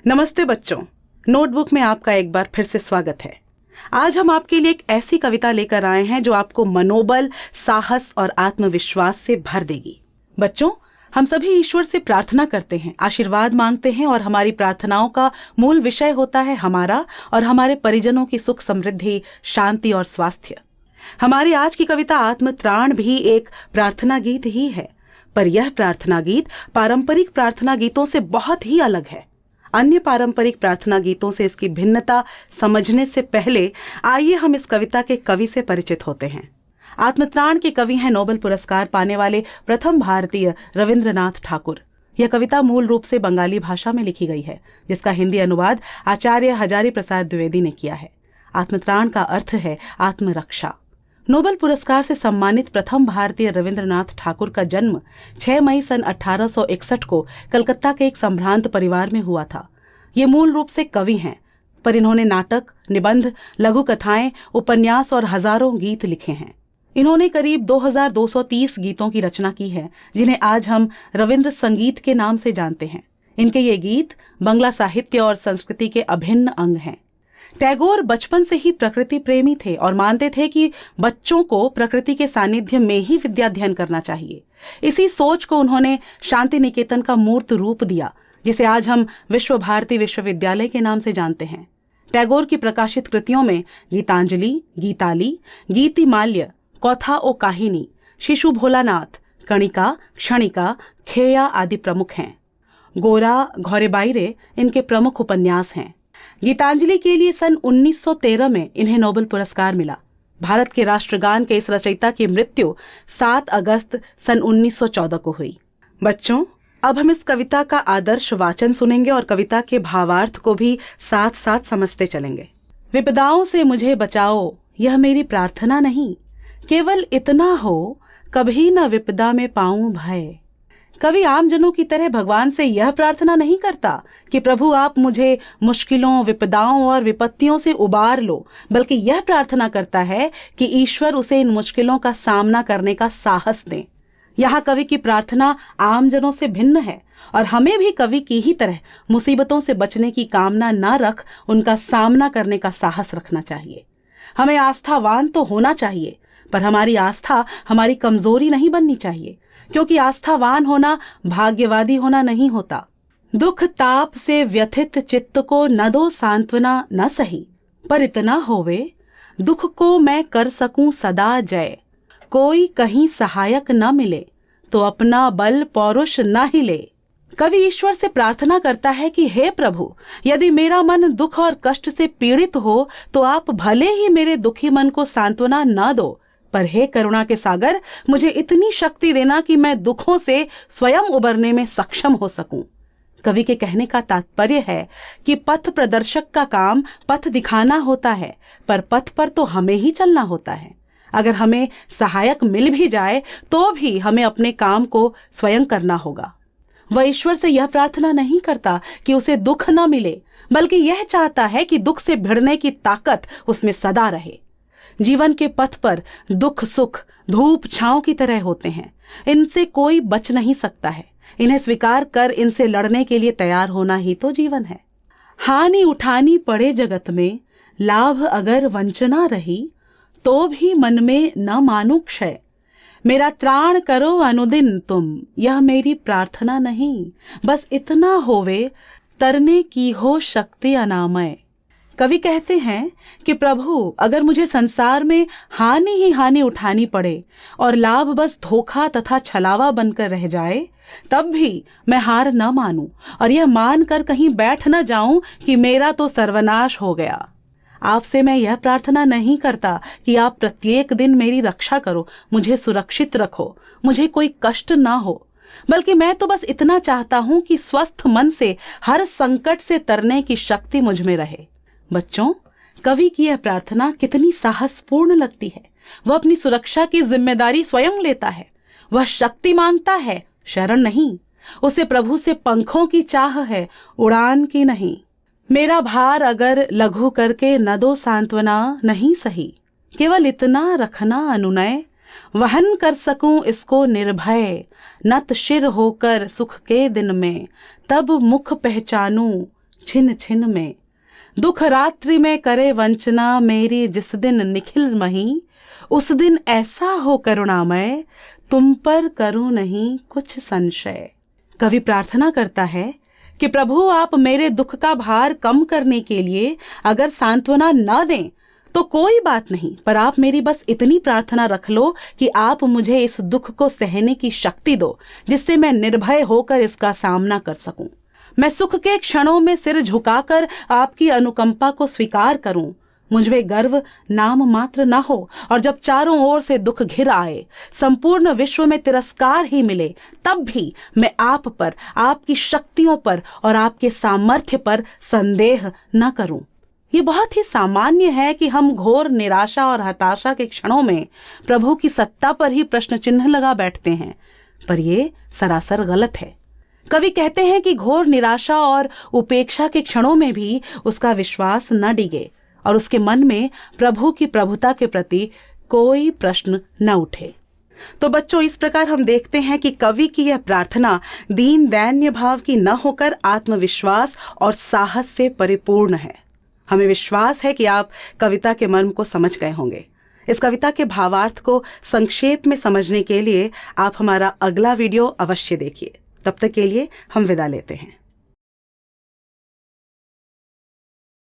नमस्ते बच्चों, नोटबुक में आपका एक बार फिर से स्वागत है। आज हम आपके लिए एक ऐसी कविता लेकर आए हैं जो आपको मनोबल, साहस और आत्मविश्वास से भर देगी। बच्चों, हम सभी ईश्वर से प्रार्थना करते हैं, आशीर्वाद मांगते हैं और हमारी प्रार्थनाओं का मूल विषय होता है हमारा और हमारे परिजनों की सुख समृद्धि, शांति और स्वास्थ्य। हमारी आज की कविता आत्मत्राण भी एक प्रार्थना गीत ही है, पर यह प्रार्थना गीत पारंपरिक प्रार्थना गीतों से बहुत ही अलग है। अन्य पारंपरिक प्रार्थना गीतों से इसकी भिन्नता समझने से पहले आइए हम इस कविता के कवि से परिचित होते हैं। आत्मत्राण के कवि हैं नोबेल पुरस्कार पाने वाले प्रथम भारतीय रविंद्रनाथ ठाकुर। यह कविता मूल रूप से बंगाली भाषा में लिखी गई है, जिसका हिंदी अनुवाद आचार्य हजारी प्रसाद द्विवेदी ने किया है। आत्मत्राण का अर्थ है आत्मरक्षा। नोबेल पुरस्कार से सम्मानित प्रथम भारतीय रविंद्रनाथ ठाकुर का जन्म 6 मई सन 1861 को कलकत्ता के एक संभ्रांत परिवार में हुआ था। ये मूल रूप से कवि हैं, पर इन्होंने नाटक, निबंध, लघु कथाएं, उपन्यास और हजारों गीत लिखे हैं। इन्होंने करीब 2230 गीतों की रचना की है, जिन्हें आज हम रविंद्र संगीत के नाम से जानते हैं। इनके ये गीत बांग्ला साहित्य और संस्कृति के अभिन्न अंग हैं। टैगोर बचपन से ही प्रकृति प्रेमी थे और मानते थे कि बच्चों को प्रकृति के सानिध्य में ही विद्याध्ययन करना चाहिए। इसी सोच को उन्होंने शांति निकेतन का मूर्त रूप दिया, जिसे आज हम विश्व भारती विश्वविद्यालय के नाम से जानते हैं। टैगोर की प्रकाशित कृतियों में गीतांजलि, गीताली, गीतिमाल्य, कौथा ओ काहिनी, शिशु भोलानाथ, कणिका, क्षणिका, खेया आदि प्रमुख हैं। गोरा, घोरेबाइरे इनके प्रमुख उपन्यास हैं। गीतांजलि के लिए सन 1913 में इन्हें नोबेल पुरस्कार मिला। भारत के राष्ट्रगान के इस रचयिता की मृत्यु 7 अगस्त सन 1914 को हुई। बच्चों, अब हम इस कविता का आदर्श वाचन सुनेंगे और कविता के भावार्थ को भी साथ साथ समझते चलेंगे। विपदाओं से मुझे बचाओ, यह मेरी प्रार्थना नहीं, केवल इतना हो कभी न विपदा में पाऊं भय। कवि आमजनों की तरह भगवान से यह प्रार्थना नहीं करता कि प्रभु आप मुझे मुश्किलों, विपदाओं और विपत्तियों से उबार लो, बल्कि यह प्रार्थना करता है कि ईश्वर उसे इन मुश्किलों का सामना करने का साहस दें। यहाँ कवि की प्रार्थना आमजनों से भिन्न है और हमें भी कवि की ही तरह मुसीबतों से बचने की कामना न रख उनका सामना करने का साहस रखना चाहिए। हमें आस्थावान तो होना चाहिए, पर हमारी आस्था हमारी कमजोरी नहीं बननी चाहिए, क्योंकि आस्थावान होना भाग्यवादी होना नहीं होता। दुख ताप से व्यथित चित्त को न दो सांत्वना न सही, पर इतना होवे दुख को मैं कर सकूं सदा जय। कोई कहीं सहायक न मिले तो अपना बल पौरुष न हिले। कवि ईश्वर से प्रार्थना करता है कि हे प्रभु, यदि मेरा मन दुख और कष्ट से पीड़ित हो तो आप भले ही मेरे दुखी मन को सांत्वना न दो, पर हे करुणा के सागर, मुझे इतनी शक्ति देना कि मैं दुखों से स्वयं उबरने में सक्षम हो सकूं। कवि के कहने का तात्पर्य है कि पथ प्रदर्शक का काम पथ दिखाना होता है, पर पथ पर तो हमें ही चलना होता है। अगर हमें सहायक मिल भी जाए तो भी हमें अपने काम को स्वयं करना होगा। वह ईश्वर से यह प्रार्थना नहीं करता कि उसे दुख न मिले, बल्कि यह चाहता है कि दुख से भिड़ने की ताकत उसमें सदा रहे। जीवन के पथ पर दुख सुख धूप छांव की तरह होते हैं। इनसे कोई बच नहीं सकता है। इन्हें स्वीकार कर इनसे लड़ने के लिए तैयार होना ही तो जीवन है। हानि उठानी पड़े जगत में, लाभ अगर वंचना रही, तो भी मन में न मानू क्षय। मेरा त्राण करो अनुदिन तुम, यह मेरी प्रार्थना नहीं, बस इतना होवे तरने की हो शक्ति अनामय। कवि कहते हैं कि प्रभु, अगर मुझे संसार में हानि ही हानि उठानी पड़े और लाभ बस धोखा तथा छलावा बनकर रह जाए, तब भी मैं हार न मानूं और यह मानकर कहीं बैठ न जाऊं कि मेरा तो सर्वनाश हो गया। आपसे मैं यह प्रार्थना नहीं करता कि आप प्रत्येक दिन मेरी रक्षा करो, मुझे सुरक्षित रखो, मुझे कोई कष्ट ना हो, बल्कि मैं तो बस इतना चाहता हूं कि स्वस्थ मन से हर संकट से तरने की शक्ति मुझ में रहे। बच्चों, कवि की यह प्रार्थना कितनी साहसपूर्ण लगती है। वह अपनी सुरक्षा की जिम्मेदारी स्वयं लेता है। वह शक्ति मांगता है, शरण नहीं। उसे प्रभु से पंखों की चाह है, उड़ान की नहीं। मेरा भार अगर लघु करके न दो सांत्वना नहीं सही, केवल इतना रखना अनुनय, वहन कर सकूं इसको निर्भय, नत शिर होकर सुख के दिन में, तब मुख पहचानूं छिन छिन में। दुख रात्रि में करे वंचना मेरी, जिस दिन निखिल मही, उस दिन ऐसा हो करुणामय, तुम पर करूं नहीं कुछ संशय। कवि प्रार्थना करता है कि प्रभु आप मेरे दुख का भार कम करने के लिए अगर सांत्वना न दें तो कोई बात नहीं, पर आप मेरी बस इतनी प्रार्थना रख लो कि आप मुझे इस दुख को सहने की शक्ति दो, जिससे मैं निर्भय होकर इसका सामना कर सकूं। मैं सुख के क्षणों में सिर झुकाकर आपकी अनुकंपा को स्वीकार करूं। मुझ में गर्व नाम मात्र न हो, और जब चारों ओर से दुख घिर आए, संपूर्ण विश्व में तिरस्कार ही मिले, तब भी मैं आप पर, आपकी शक्तियों पर और आपके सामर्थ्य पर संदेह न करूं। ये बहुत ही सामान्य है कि हम घोर निराशा और हताशा के क्षणों में प्रभु की सत्ता पर ही प्रश्न चिन्ह लगा बैठते हैं, पर ये सरासर गलत है। कवि कहते हैं कि घोर निराशा और उपेक्षा के क्षणों में भी उसका विश्वास न डिगे और उसके मन में प्रभु की प्रभुता के प्रति कोई प्रश्न न उठे। तो बच्चों, इस प्रकार हम देखते हैं कि कवि की यह प्रार्थना दीन दैन्य भाव की न होकर आत्मविश्वास और साहस से परिपूर्ण है। हमें विश्वास है कि आप कविता के मर्म को समझ गए होंगे। इस कविता के भावार्थ को संक्षेप में समझने के लिए आप हमारा अगला वीडियो अवश्य देखिए। तब तक के लिए हम विदा लेते हैं।